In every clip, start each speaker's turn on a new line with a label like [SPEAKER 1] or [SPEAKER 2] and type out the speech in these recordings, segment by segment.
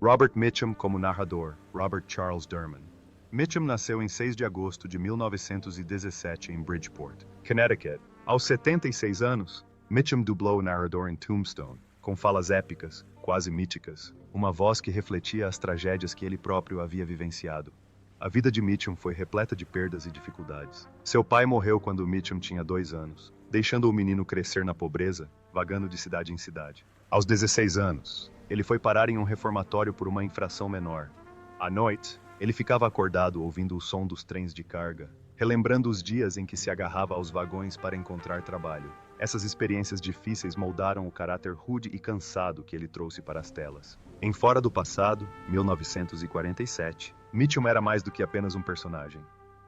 [SPEAKER 1] Robert Mitchum como narrador, Robert Charles Durman. Mitchum nasceu em 6 de agosto de 1917 em Bridgeport, Connecticut. Aos 76 anos, Mitchum dublou o narrador em Tombstone, com falas épicas, quase míticas, uma voz que refletia as tragédias que ele próprio havia vivenciado. A vida de Mitchum foi repleta de perdas e dificuldades. Seu pai morreu quando Mitchum tinha 2 anos, deixando o menino crescer na pobreza, vagando de cidade em cidade. Aos 16 anos, ele foi parar em um reformatório por uma infração menor. À noite, ele ficava acordado ouvindo o som dos trens de carga, relembrando os dias em que se agarrava aos vagões para encontrar trabalho. Essas experiências difíceis moldaram o caráter rude e cansado que ele trouxe para as telas. Em Fora do Passado, 1947, Mitchum era mais do que apenas um personagem.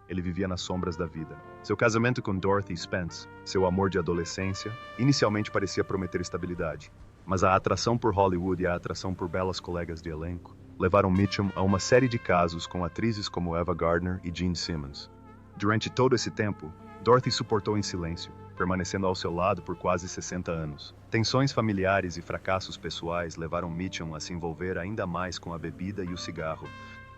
[SPEAKER 1] Ele vivia nas sombras da vida. Seu casamento com Dorothy Spence, seu amor de adolescência, inicialmente parecia prometer estabilidade. Mas a atração por Hollywood e a atração por belas colegas de elenco levaram Mitchum a uma série de casos com atrizes como Ava Gardner e Gene Simmons. Durante todo esse tempo, Dorothy suportou em silêncio, permanecendo ao seu lado por quase 60 anos. Tensões familiares e fracassos pessoais levaram Mitchum a se envolver ainda mais com a bebida e o cigarro,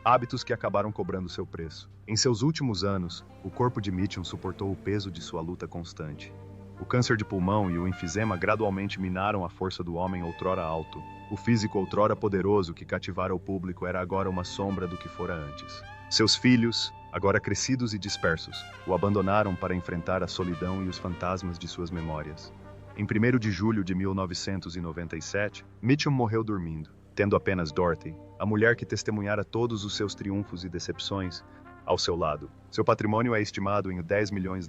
[SPEAKER 1] hábitos que acabaram cobrando seu preço. Em seus últimos anos, o corpo de Mitchum suportou o peso de sua luta constante. O câncer de pulmão e o enfisema gradualmente minaram a força do homem outrora alto. O físico outrora poderoso que cativara o público era agora uma sombra do que fora antes. Seus filhos, agora crescidos e dispersos, o abandonaram para enfrentar a solidão e os fantasmas de suas memórias. Em 1º de julho de 1997, Mitchum morreu dormindo, tendo apenas Dorothy, a mulher que testemunhara todos os seus triunfos e decepções, ao seu lado. Seu patrimônio é estimado em $10 milhões,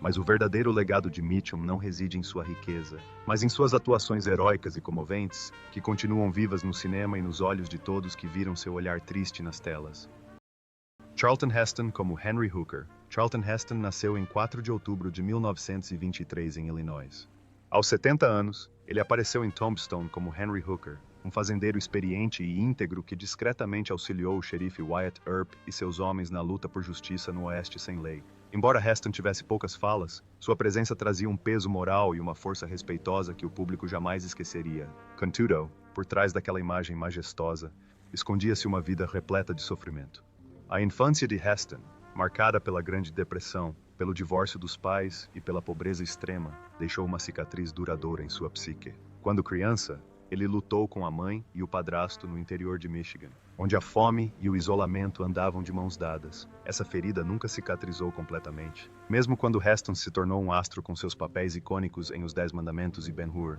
[SPEAKER 1] mas o verdadeiro legado de Mitchum não reside em sua riqueza, mas em suas atuações heróicas e comoventes, que continuam vivas no cinema e nos olhos de todos que viram seu olhar triste nas telas. Charlton Heston como Henry Hooker. Charlton Heston nasceu em 4 de outubro de 1923 em Illinois. Aos 70 anos, ele apareceu em Tombstone como Henry Hooker, um fazendeiro experiente e íntegro que discretamente auxiliou o xerife Wyatt Earp e seus homens na luta por justiça no Oeste sem lei. Embora Heston tivesse poucas falas, sua presença trazia um peso moral e uma força respeitosa que o público jamais esqueceria. Contudo, por trás daquela imagem majestosa, escondia-se uma vida repleta de sofrimento. A infância de Heston, marcada pela Grande Depressão, pelo divórcio dos pais e pela pobreza extrema, deixou uma cicatriz duradoura em sua psique. Quando criança, ele lutou com a mãe e o padrasto no interior de Michigan, onde a fome e o isolamento andavam de mãos dadas. Essa ferida nunca cicatrizou completamente, mesmo quando Heston se tornou um astro com seus papéis icônicos em Os 10 Mandamentos e Ben-Hur.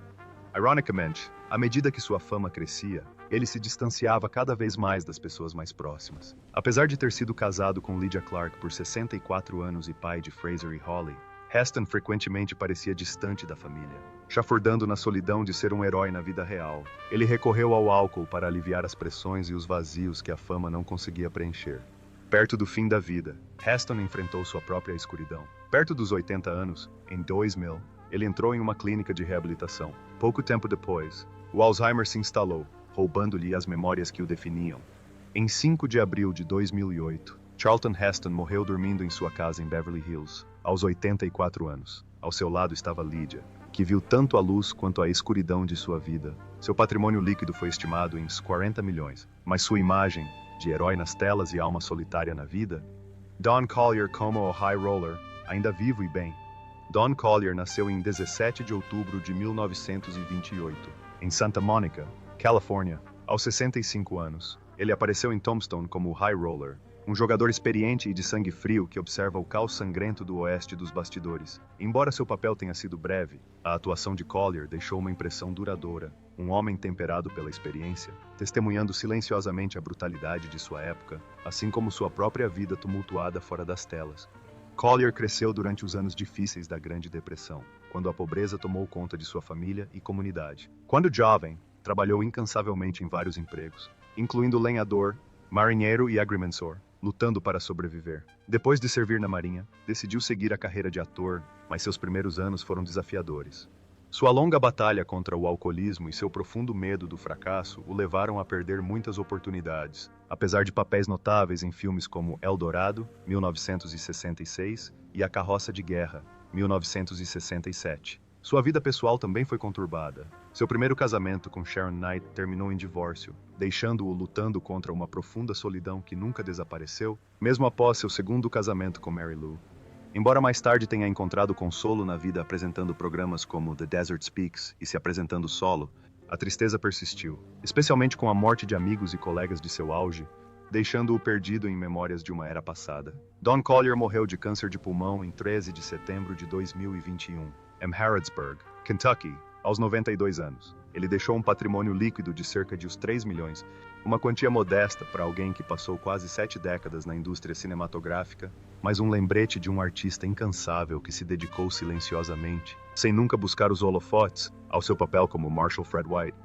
[SPEAKER 1] Ironicamente, à medida que sua fama crescia, ele se distanciava cada vez mais das pessoas mais próximas. Apesar de ter sido casado com Lydia Clark por 64 anos e pai de Fraser e Holly, Heston frequentemente parecia distante da família, chafurdando na solidão de ser um herói na vida real. Ele recorreu ao álcool para aliviar as pressões e os vazios que a fama não conseguia preencher. Perto do fim da vida, Heston enfrentou sua própria escuridão. Perto dos 80 anos, em 2000, ele entrou em uma clínica de reabilitação. Pouco tempo depois, o Alzheimer se instalou, roubando-lhe as memórias que o definiam. Em 5 de abril de 2008, Charlton Heston morreu dormindo em sua casa em Beverly Hills, aos 84 anos. Ao seu lado estava Lydia, que viu tanto a luz quanto a escuridão de sua vida. Seu patrimônio líquido foi estimado em 40 milhões, mas sua imagem, de herói nas telas e alma solitária na vida? Don Collier como o High Roller, ainda vivo e bem. Don Collier nasceu em 17 de outubro de 1928, em Santa Monica, Califórnia. Aos 65 anos, ele apareceu em Tombstone como o High Roller, um jogador experiente e de sangue frio que observa o caos sangrento do oeste dos bastidores. Embora seu papel tenha sido breve, a atuação de Collier deixou uma impressão duradoura. Um homem temperado pela experiência, testemunhando silenciosamente a brutalidade de sua época, assim como sua própria vida tumultuada fora das telas. Collier cresceu durante os anos difíceis da Grande Depressão, quando a pobreza tomou conta de sua família e comunidade. Quando jovem, trabalhou incansavelmente em vários empregos, incluindo lenhador, marinheiro e agrimensor, lutando para sobreviver. Depois de servir na Marinha, decidiu seguir a carreira de ator, mas seus primeiros anos foram desafiadores. Sua longa batalha contra o alcoolismo e seu profundo medo do fracasso o levaram a perder muitas oportunidades, apesar de papéis notáveis em filmes como El Dorado, 1966, e A Carroça de Guerra, 1967. Sua vida pessoal também foi conturbada. Seu primeiro casamento com Sharon Knight terminou em divórcio, deixando-o lutando contra uma profunda solidão que nunca desapareceu, mesmo após seu segundo casamento com Mary Lou. Embora mais tarde tenha encontrado consolo na vida apresentando programas como The Desert Speaks e se apresentando solo, a tristeza persistiu, especialmente com a morte de amigos e colegas de seu auge, deixando-o perdido em memórias de uma era passada. Don Collier morreu de câncer de pulmão em 13 de setembro de 2021, em Harrodsburg, Kentucky, aos 92 anos. Ele deixou um patrimônio líquido de cerca de 3 milhões, uma quantia modesta para alguém que passou quase 7 décadas na indústria cinematográfica, mas um lembrete de um artista incansável que se dedicou silenciosamente, sem nunca buscar os holofotes, ao seu papel como Marshall Fred White.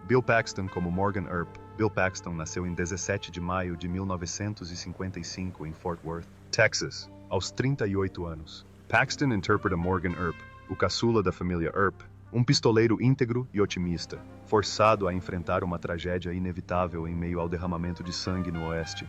[SPEAKER 1] Bill Paxton como Morgan Earp. Bill Paxton nasceu em 17 de maio de 1955 em Fort Worth, Texas, aos 38 anos. Paxton interpreta Morgan Earp, o caçula da família Earp, um pistoleiro íntegro e otimista, forçado a enfrentar uma tragédia inevitável em meio ao derramamento de sangue no Oeste.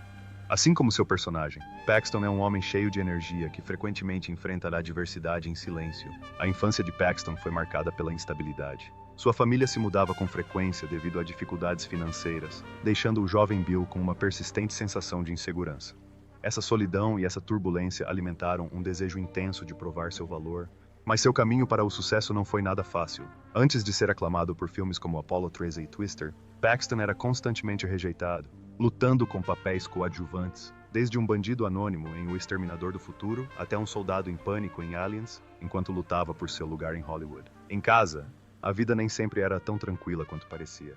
[SPEAKER 1] Assim como seu personagem, Paxton é um homem cheio de energia que frequentemente enfrenta a adversidade em silêncio. A infância de Paxton foi marcada pela instabilidade. Sua família se mudava com frequência devido a dificuldades financeiras, deixando o jovem Bill com uma persistente sensação de insegurança. Essa solidão e essa turbulência alimentaram um desejo intenso de provar seu valor, mas seu caminho para o sucesso não foi nada fácil. Antes de ser aclamado por filmes como Apollo 13 e Twister, Paxton era constantemente rejeitado, lutando com papéis coadjuvantes, desde um bandido anônimo em O Exterminador do Futuro até um soldado em pânico em Aliens, enquanto lutava por seu lugar em Hollywood. Em casa, a vida nem sempre era tão tranquila quanto parecia.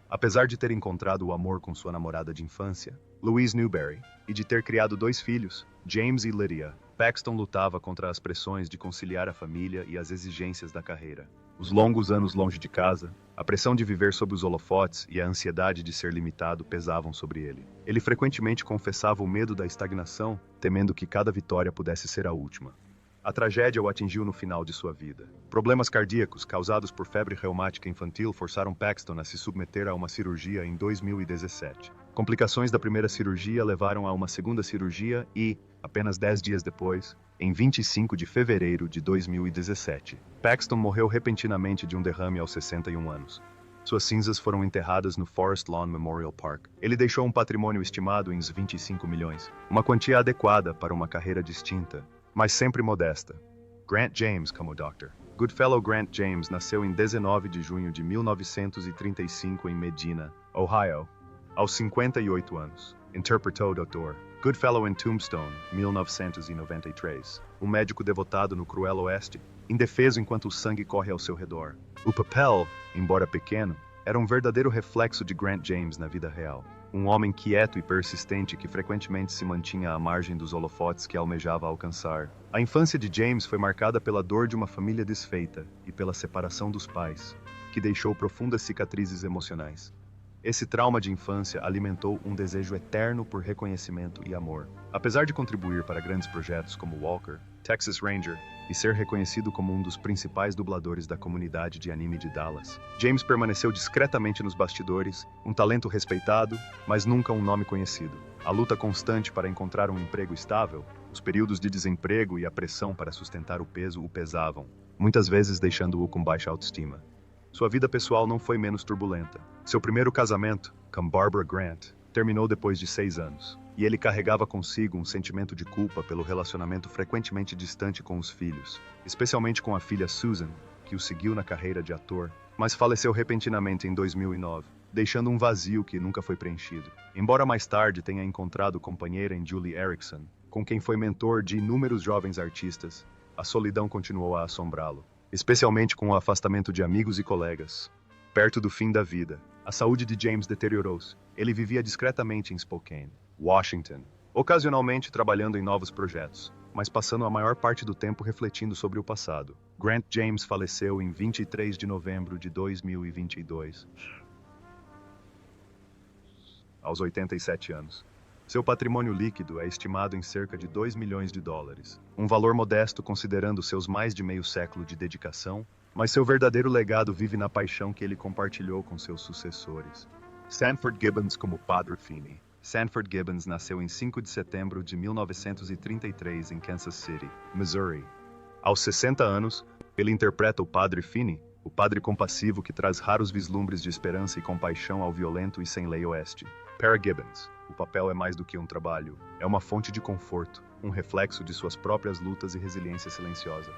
[SPEAKER 1] Apesar de ter encontrado o amor com sua namorada de infância, Louise Newberry, e de ter criado 2 filhos, James e Lydia, Paxton lutava contra as pressões de conciliar a família e as exigências da carreira. Os longos anos longe de casa, a pressão de viver sob os holofotes e a ansiedade de ser limitado pesavam sobre ele. Ele frequentemente confessava o medo da estagnação, temendo que cada vitória pudesse ser a última. A tragédia o atingiu no final de sua vida. Problemas cardíacos causados por febre reumática infantil forçaram Paxton a se submeter a uma cirurgia em 2017. Complicações da primeira cirurgia levaram a uma segunda cirurgia e, apenas 10 dias depois, em 25 de fevereiro de 2017, Paxton morreu repentinamente de um derrame aos 61 anos. Suas cinzas foram enterradas no Forest Lawn Memorial Park. Ele deixou um patrimônio estimado em 25 milhões, uma quantia adequada para uma carreira distinta, mas sempre modesta. Grant James como Dr. Goodfellow Grant James nasceu em 19 de junho de 1935 em Medina, Ohio, aos 58 anos. Interpretou Dr. Goodfellow em Tombstone, 1993. Um médico devotado no cruel oeste, indefeso enquanto o sangue corre ao seu redor. O papel, embora pequeno, era um verdadeiro reflexo de Grant James na vida real. Um homem quieto e persistente que frequentemente se mantinha à margem dos holofotes que almejava alcançar. A infância de James foi marcada pela dor de uma família desfeita e pela separação dos pais, que deixou profundas cicatrizes emocionais. Esse trauma de infância alimentou um desejo eterno por reconhecimento e amor. Apesar de contribuir para grandes projetos como Walker, Texas Ranger e ser reconhecido como um dos principais dubladores da comunidade de anime de Dallas, James permaneceu discretamente nos bastidores, um talento respeitado, mas nunca um nome conhecido. A luta constante para encontrar um emprego estável, os períodos de desemprego e a pressão para sustentar o peso o pesavam, muitas vezes deixando-o com baixa autoestima. Sua vida pessoal não foi menos turbulenta. Seu primeiro casamento, com Barbara Grant, terminou depois de 6 anos, e ele carregava consigo um sentimento de culpa pelo relacionamento frequentemente distante com os filhos, especialmente com a filha Susan, que o seguiu na carreira de ator, mas faleceu repentinamente em 2009, deixando um vazio que nunca foi preenchido. Embora mais tarde tenha encontrado companheira em Julie Erickson, com quem foi mentor de inúmeros jovens artistas, a solidão continuou a assombrá-lo, especialmente com o afastamento de amigos e colegas. Perto do fim da vida, a saúde de James deteriorou-se. Ele vivia discretamente em Spokane, Washington, ocasionalmente trabalhando em novos projetos, mas passando a maior parte do tempo refletindo sobre o passado. Grant James faleceu em 23 de novembro de 2022, aos 87 anos. Seu patrimônio líquido é estimado em cerca de 2 milhões de dólares, um valor modesto considerando seus mais de meio século de dedicação, mas seu verdadeiro legado vive na paixão que ele compartilhou com seus sucessores. Sanford Gibbons como Padre Finney. Sanford Gibbons nasceu em 5 de setembro de 1933 em Kansas City, Missouri. Aos 60 anos, Ele interpreta o Padre Finney, o padre compassivo que traz raros vislumbres de esperança e compaixão ao violento e sem lei oeste. Para Gibbons, o papel é mais do que um trabalho, é uma fonte de conforto, um reflexo de suas próprias lutas e resiliência silenciosa.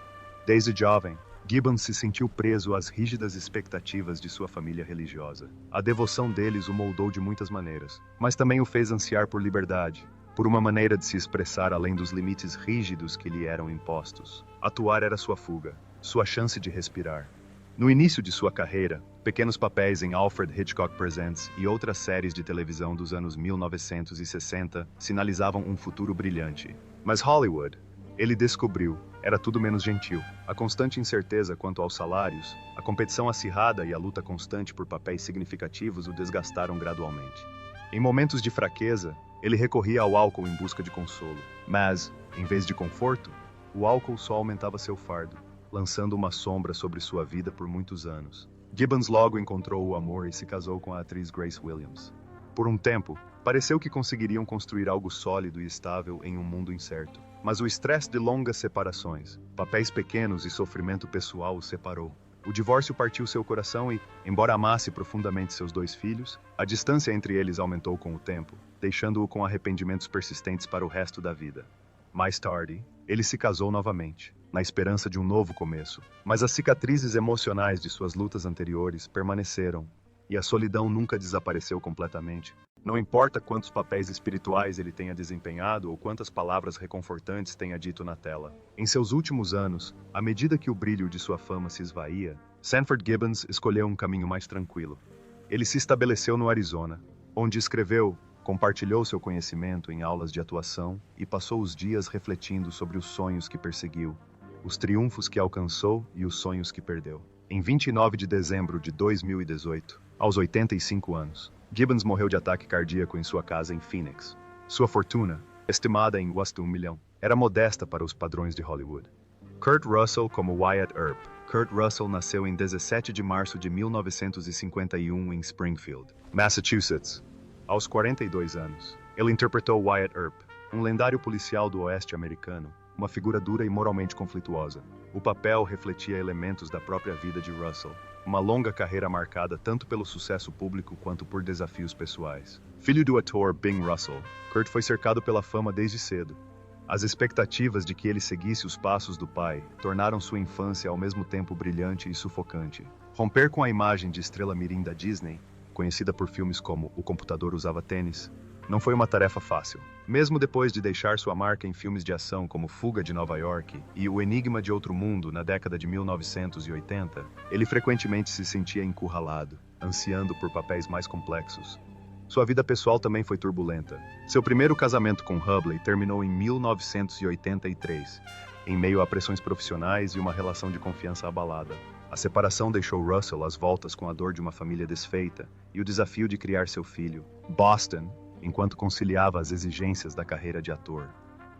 [SPEAKER 1] Desde jovem, Gibbons se sentiu preso às rígidas expectativas de sua família religiosa. A devoção deles o moldou de muitas maneiras, mas também o fez ansiar por liberdade, por uma maneira de se expressar além dos limites rígidos que lhe eram impostos. Atuar era sua fuga, sua chance de respirar. No início de sua carreira, pequenos papéis em Alfred Hitchcock Presents e outras séries de televisão dos anos 1960 sinalizavam um futuro brilhante. Mas Hollywood, ele descobriu, era tudo menos gentil. A constante incerteza quanto aos salários, a competição acirrada e a luta constante por papéis significativos o desgastaram gradualmente. Em momentos de fraqueza, ele recorria ao álcool em busca de consolo. Mas, em vez de conforto, o álcool só aumentava seu fardo, lançando uma sombra sobre sua vida por muitos anos. Gibbons logo encontrou o amor e se casou com a atriz Grace Williams. Por um tempo, pareceu que conseguiriam construir algo sólido e estável em um mundo incerto. Mas o estresse de longas separações, papéis pequenos e sofrimento pessoal os separou. O divórcio partiu seu coração e, embora amasse profundamente seus 2 filhos, a distância entre eles aumentou com o tempo, deixando-o com arrependimentos persistentes para o resto da vida. Mais tarde, ele se casou novamente, na esperança de um novo começo, mas as cicatrizes emocionais de suas lutas anteriores permaneceram, e a solidão nunca desapareceu completamente. Não importa quantos papéis espirituais ele tenha desempenhado ou quantas palavras reconfortantes tenha dito na tela. Em seus últimos anos, à medida que o brilho de sua fama se esvaía, Sanford Gibbons escolheu um caminho mais tranquilo. Ele se estabeleceu no Arizona, onde escreveu, compartilhou seu conhecimento em aulas de atuação e passou os dias refletindo sobre os sonhos que perseguiu, os triunfos que alcançou e os sonhos que perdeu. Em 29 de dezembro de 2018, aos 85 anos, Gibbons morreu de ataque cardíaco em sua casa em Phoenix. Sua fortuna, estimada em quase $1 milhão, era modesta para os padrões de Hollywood. Kurt Russell como Wyatt Earp. Kurt Russell nasceu em 17 de março de 1951 em Springfield, Massachusetts. Aos 42 anos, ele interpretou Wyatt Earp, um lendário policial do oeste americano, uma figura dura e moralmente conflituosa. O papel refletia elementos da própria vida de Russell, uma longa carreira marcada tanto pelo sucesso público quanto por desafios pessoais. Filho do ator Bing Russell, Kurt foi cercado pela fama desde cedo. As expectativas de que ele seguisse os passos do pai tornaram sua infância ao mesmo tempo brilhante e sufocante. Romper com a imagem de estrela mirim da Disney, conhecida por filmes como O Computador Usava Tênis, não foi uma tarefa fácil. Mesmo depois de deixar sua marca em filmes de ação como Fuga de Nova York e O Enigma de Outro Mundo na década de 1980, ele frequentemente se sentia encurralado, ansiando por papéis mais complexos. Sua vida pessoal também foi turbulenta. Seu primeiro casamento com Hubley terminou em 1983, em meio a pressões profissionais e uma relação de confiança abalada. A separação deixou Russell às voltas com a dor de uma família desfeita e o desafio de criar seu filho, Boston, enquanto conciliava as exigências da carreira de ator.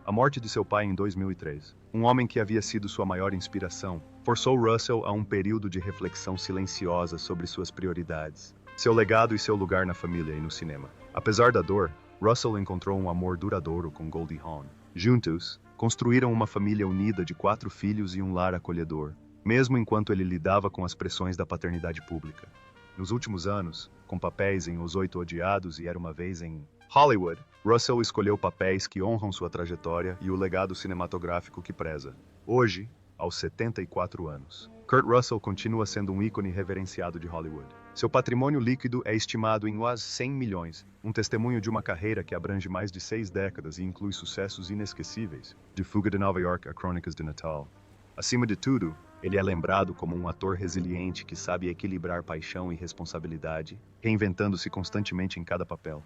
[SPEAKER 1] A morte de seu pai em 2003, um homem que havia sido sua maior inspiração, forçou Russell a um período de reflexão silenciosa sobre suas prioridades, seu legado e seu lugar na família e no cinema. Apesar da dor, Russell encontrou um amor duradouro com Goldie Hawn. Juntos, construíram uma família unida de 4 filhos e um lar acolhedor, mesmo enquanto ele lidava com as pressões da paternidade pública. Nos últimos anos, com papéis em Os 8 Odiados e Era Uma Vez em Hollywood, Russell escolheu papéis que honram sua trajetória e o legado cinematográfico que preza. Hoje, aos 74 anos, Kurt Russell continua sendo um ícone reverenciado de Hollywood. Seu patrimônio líquido é estimado em quase 100 milhões, um testemunho de uma carreira que abrange mais de 6 décadas e inclui sucessos inesquecíveis, de Fuga de Nova York a Crônicas de Natal. Acima de tudo, ele é lembrado como um ator resiliente que sabe equilibrar paixão e responsabilidade, reinventando-se constantemente em cada papel.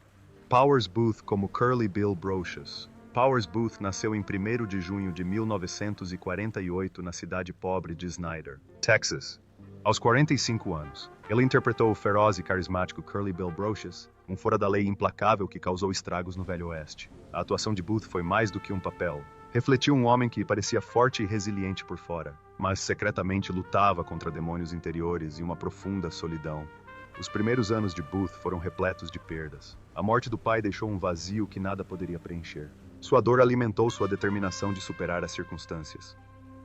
[SPEAKER 1] Powers Booth como Curly Bill Brocious. Powers Booth nasceu em 1º de junho de 1948 na cidade pobre de Snyder, Texas. Aos 45 anos, ele interpretou o feroz e carismático Curly Bill Brocious, um fora-da-lei implacável que causou estragos no Velho Oeste. A atuação de Booth foi mais do que um papel. Refletiu um homem que parecia forte e resiliente por fora, mas secretamente lutava contra demônios interiores e uma profunda solidão. Os primeiros anos de Booth foram repletos de perdas. A morte do pai deixou um vazio que nada poderia preencher. Sua dor alimentou sua determinação de superar as circunstâncias.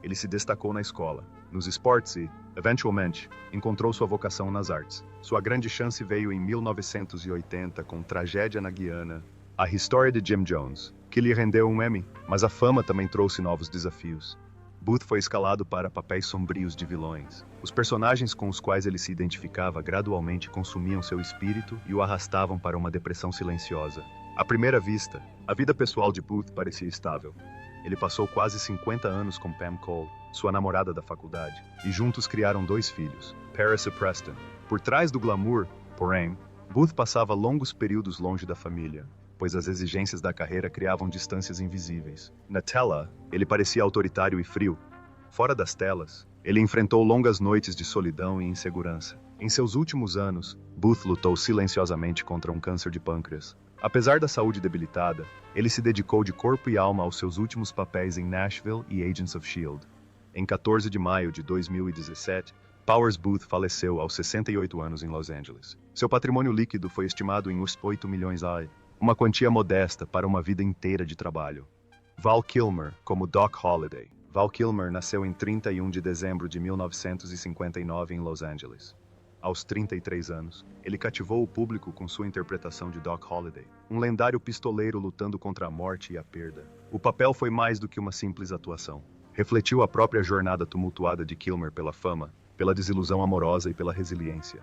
[SPEAKER 1] ele se destacou na escola, nos esportes e, eventualmente, encontrou sua vocação nas artes. Sua grande chance veio em 1980 com Tragédia na Guiana, A História de Jim Jones, que lhe rendeu um Emmy, mas a fama também trouxe novos desafios. Booth foi escalado para papéis sombrios de vilões. Os personagens com os quais ele se identificava gradualmente consumiam seu espírito e o arrastavam para uma depressão silenciosa. À primeira vista, a vida pessoal de Booth parecia estável. Ele passou quase 50 anos com Pam Cole, sua namorada da faculdade, e juntos criaram 2 filhos, Paris e Preston. Por trás do glamour, porém, Booth passava longos períodos longe da família, pois as exigências da carreira criavam distâncias invisíveis. Na tela, ele parecia autoritário e frio. Fora das telas, ele enfrentou longas noites de solidão e insegurança. Em seus últimos anos, Booth lutou silenciosamente contra um câncer de pâncreas. Apesar da saúde debilitada, ele se dedicou de corpo e alma aos seus últimos papéis em Nashville e Agents of S.H.I.E.L.D. Em 14 de maio de 2017, Powers Booth faleceu aos 68 anos em Los Angeles. Seu patrimônio líquido foi estimado em US$ 8 milhões, uma quantia modesta para uma vida inteira de trabalho. Val Kilmer, como Doc Holliday. Val Kilmer nasceu em 31 de dezembro de 1959 em Los Angeles. Aos 33 anos, ele cativou o público com sua interpretação de Doc Holliday, um lendário pistoleiro lutando contra a morte e a perda. O papel foi mais do que uma simples atuação. Refletiu a própria jornada tumultuada de Kilmer pela fama, pela desilusão amorosa e pela resiliência.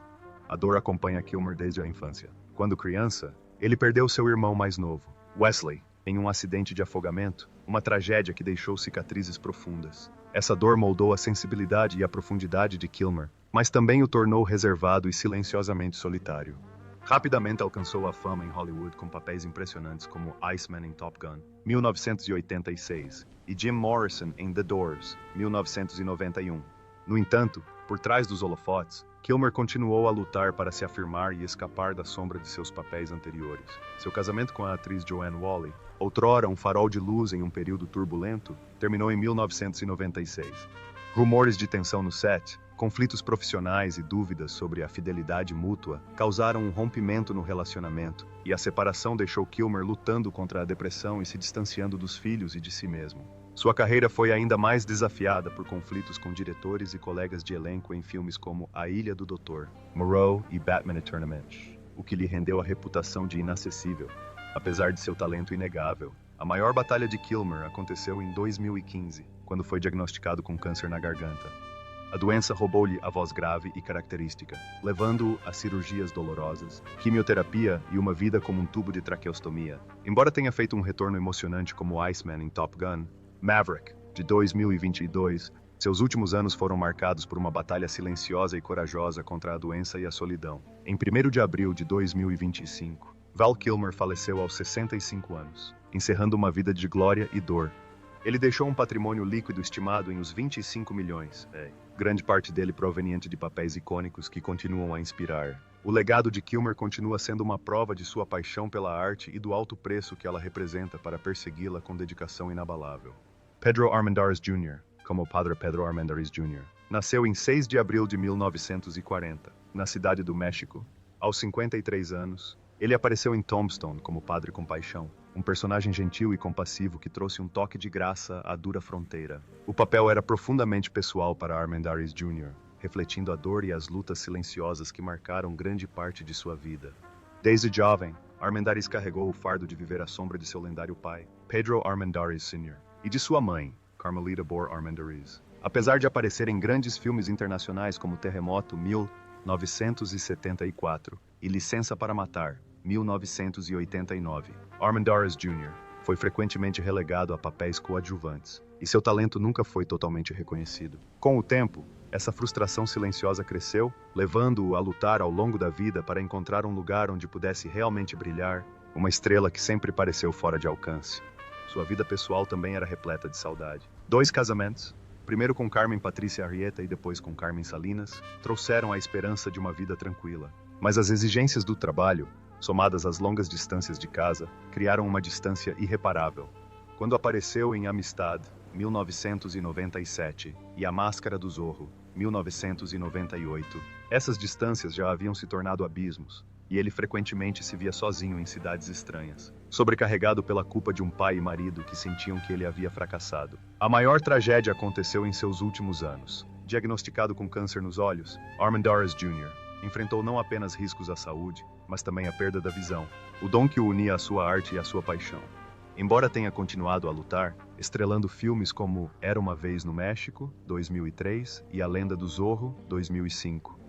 [SPEAKER 1] A dor acompanha Kilmer desde a infância. Quando criança, ele perdeu seu irmão mais novo, Wesley, em um acidente de afogamento, uma tragédia que deixou cicatrizes profundas. Essa dor moldou a sensibilidade e a profundidade de Kilmer, mas também o tornou reservado e silenciosamente solitário. Rapidamente alcançou a fama em Hollywood com papéis impressionantes como Iceman em Top Gun, 1986, e Jim Morrison em The Doors, 1991. No entanto, por trás dos holofotes, Kilmer continuou a lutar para se afirmar e escapar da sombra de seus papéis anteriores. Seu casamento com a atriz Joanne Whalley, outrora um farol de luz em um período turbulento, terminou em 1996. Rumores de tensão no set, conflitos profissionais e dúvidas sobre a fidelidade mútua causaram um rompimento no relacionamento, e a separação deixou Kilmer lutando contra a depressão e se distanciando dos filhos e de si mesmo. Sua carreira foi ainda mais desafiada por conflitos com diretores e colegas de elenco em filmes como A Ilha do Doutor, Moreau e Batman Eternamente, o que lhe rendeu a reputação de inacessível. Apesar de seu talento inegável, a maior batalha de Kilmer aconteceu em 2015, quando foi diagnosticado com câncer na garganta. A doença roubou-lhe a voz grave e característica, levando-o a cirurgias dolorosas, quimioterapia e uma vida como um tubo de traqueostomia. Embora tenha feito um retorno emocionante como Iceman em Top Gun, Maverick, de 2022, seus últimos anos foram marcados por uma batalha silenciosa e corajosa contra a doença e a solidão. Em 1º de abril de 2025, Val Kilmer faleceu aos 65 anos, encerrando uma vida de glória e dor. Ele deixou um patrimônio líquido estimado em uns 25 milhões, grande parte dele proveniente de papéis icônicos que continuam a inspirar. O legado de Kilmer continua sendo uma prova de sua paixão pela arte e do alto preço que ela representa para persegui-la com dedicação inabalável. Pedro Armendáriz Jr., como Padre Pedro Armendáriz Jr., nasceu em 6 de abril de 1940, na cidade do México. Aos 53 anos, ele apareceu em Tombstone como Padre Compaixão, um personagem gentil e compassivo que trouxe um toque de graça à dura fronteira. O papel era profundamente pessoal para Armendáriz Jr., refletindo a dor e as lutas silenciosas que marcaram grande parte de sua vida. Desde jovem, Armendáriz carregou o fardo de viver à sombra de seu lendário pai, Pedro Armendáriz Sr., e de sua mãe, Carmelita Bohr Armendáriz. Apesar de aparecer em grandes filmes internacionais como Terremoto, 1974, e Licença para Matar, 1989, Armendáriz Jr. foi frequentemente relegado a papéis coadjuvantes, e seu talento nunca foi totalmente reconhecido. Com o tempo, essa frustração silenciosa cresceu, levando-o a lutar ao longo da vida para encontrar um lugar onde pudesse realmente brilhar, uma estrela que sempre pareceu fora de alcance. Sua vida pessoal também era repleta de saudade. 2 casamentos, primeiro com Carmen Patrícia Arrieta e depois com Carmen Salinas, trouxeram a esperança de uma vida tranquila. Mas as exigências do trabalho, somadas às longas distâncias de casa, criaram uma distância irreparável. Quando apareceu em Amistad, 1997, e A Máscara do Zorro, 1998, essas distâncias já haviam se tornado abismos. e ele frequentemente se via sozinho em cidades estranhas, sobrecarregado pela culpa de um pai e marido que sentiam que ele havia fracassado. A maior tragédia aconteceu em seus últimos anos. Diagnosticado com câncer nos olhos, Armendariz Jr. enfrentou não apenas riscos à saúde, mas também a perda da visão, o dom que o unia à sua arte e à sua paixão. Embora tenha continuado a lutar, estrelando filmes como Era uma Vez no México, 2003, e A Lenda do Zorro, 2005.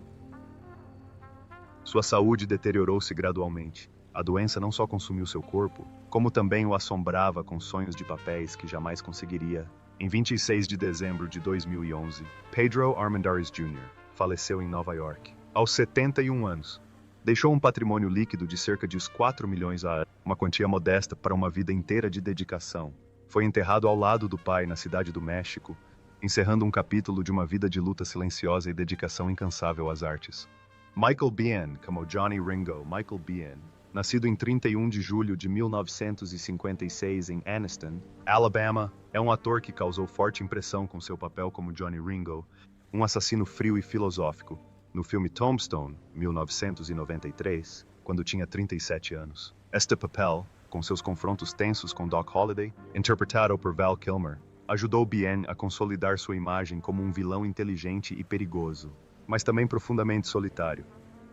[SPEAKER 1] Sua saúde deteriorou-se gradualmente. A doença não só consumiu seu corpo, como também o assombrava com sonhos de papéis que jamais conseguiria. Em 26 de dezembro de 2011, Pedro Armendariz Jr. faleceu em Nova York, aos 71 anos. Deixou um patrimônio líquido de cerca de 4 milhões a ano, uma quantia modesta para uma vida inteira de dedicação. Foi enterrado ao lado do pai na cidade do México, encerrando um capítulo de uma vida de luta silenciosa e dedicação incansável às artes. Michael Biehn, como Johnny Ringo, Michael Biehn, nascido em 31 de julho de 1956 em Anniston, Alabama, é um ator que causou forte impressão com seu papel como Johnny Ringo, um assassino frio e filosófico, no filme Tombstone, 1993, quando tinha 37 anos. Este papel, com seus confrontos tensos com Doc Holliday, interpretado por Val Kilmer, ajudou Biehn a consolidar sua imagem como um vilão inteligente e perigoso, mas também profundamente solitário.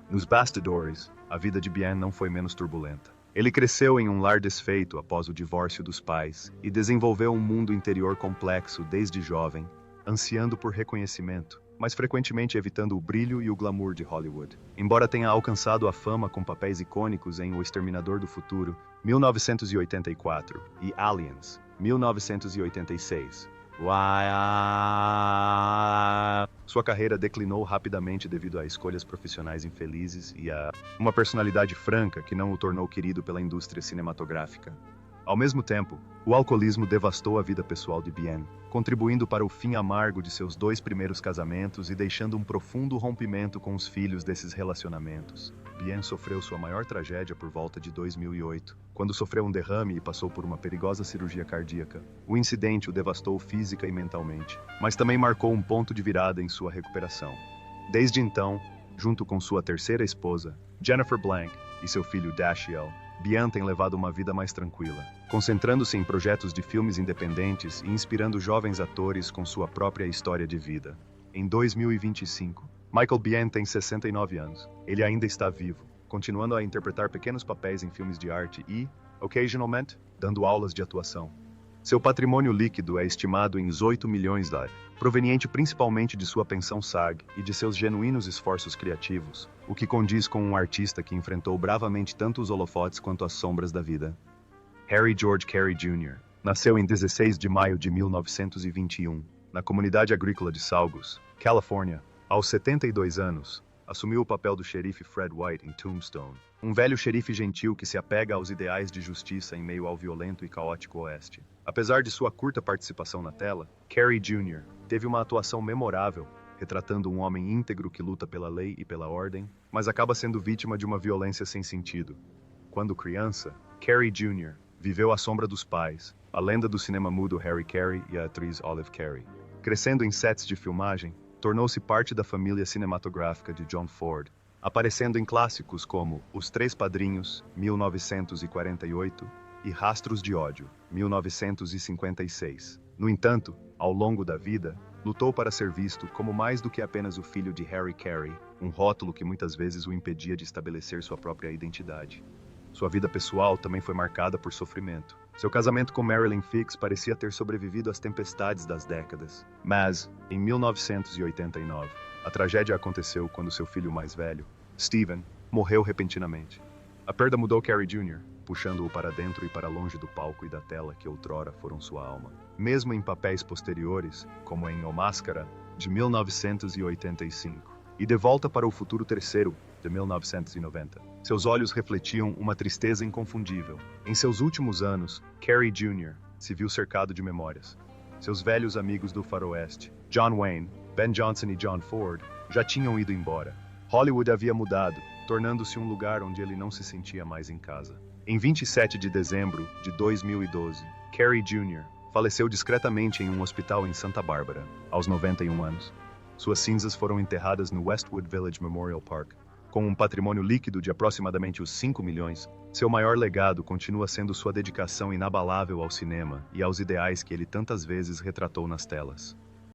[SPEAKER 1] Nos bastidores, a vida de Biehn não foi menos turbulenta. Ele cresceu em um lar desfeito após o divórcio dos pais e desenvolveu um mundo interior complexo desde jovem, ansiando por reconhecimento, mas frequentemente evitando o brilho e o glamour de Hollywood. Embora tenha alcançado a fama com papéis icônicos em O Exterminador do Futuro, 1984, e Aliens, 1986, sua carreira declinou rapidamente devido a escolhas profissionais infelizes e a uma personalidade franca que não o tornou querido pela indústria cinematográfica. Ao mesmo tempo, o alcoolismo devastou a vida pessoal de Biehn, contribuindo para o fim amargo de seus 2 primeiros casamentos e deixando um profundo rompimento com os filhos desses relacionamentos. Biehn sofreu sua maior tragédia por volta de 2008, quando sofreu um derrame e passou por uma perigosa cirurgia cardíaca. O incidente o devastou física e mentalmente, mas também marcou um ponto de virada em sua recuperação. Desde então, junto com sua terceira esposa, Jennifer Blanc, e seu filho Dashiell, Biehn tem levado uma vida mais tranquila, concentrando-se em projetos de filmes independentes e inspirando jovens atores com sua própria história de vida. Em 2025, Michael Biehn tem 69 anos. Ele ainda está vivo, continuando a interpretar pequenos papéis em filmes de arte e, occasionalmente, dando aulas de atuação. Seu patrimônio líquido é estimado em $8 milhões, proveniente principalmente de sua pensão SAG e de seus genuínos esforços criativos, o que condiz com um artista que enfrentou bravamente tanto os holofotes quanto as sombras da vida. Harry George Carey Jr. nasceu em 16 de maio de 1921, na comunidade agrícola de Saugus, Califórnia. Aos 72 anos, assumiu o papel do xerife Fred White em Tombstone, um velho xerife gentil que se apega aos ideais de justiça em meio ao violento e caótico oeste. Apesar de sua curta participação na tela, Carey Jr. teve uma atuação memorável, retratando um homem íntegro que luta pela lei e pela ordem, mas acaba sendo vítima de uma violência sem sentido. Quando criança, Carey Jr. viveu à sombra dos pais, a lenda do cinema mudo Harry Carey e a atriz Olive Carey. Crescendo em sets de filmagem, tornou-se parte da família cinematográfica de John Ford, aparecendo em clássicos como Os Três Padrinhos, 1948, e Rastros de Ódio, 1956. No entanto, ao longo da vida, lutou para ser visto como mais do que apenas o filho de Harry Carey, um rótulo que muitas vezes o impedia de estabelecer sua própria identidade. Sua vida pessoal também foi marcada por sofrimento. Seu casamento com Marilyn Fix parecia ter sobrevivido às tempestades das décadas. Mas, em 1989, a tragédia aconteceu quando seu filho mais velho, Steven, morreu repentinamente. A perda mudou Carey Jr., puxando-o para dentro e para longe do palco e da tela que outrora foram sua alma. Mesmo em papéis posteriores, como em O Máscara, de 1985, e De Volta para o Futuro Terceiro, de 1990. Seus olhos refletiam uma tristeza inconfundível. Em seus últimos anos, Carey Jr. se viu cercado de memórias. Seus velhos amigos do faroeste, John Wayne, Ben Johnson e John Ford, já tinham ido embora. Hollywood havia mudado, tornando-se um lugar onde ele não se sentia mais em casa. Em 27 de dezembro de 2012, Carey Jr. faleceu discretamente em um hospital em Santa Bárbara, aos 91 anos. Suas cinzas foram enterradas no Westwood Village Memorial Park, Com um patrimônio líquido de aproximadamente os 5 milhões, seu maior legado continua sendo sua dedicação inabalável ao cinema e aos ideais que ele tantas vezes retratou nas telas.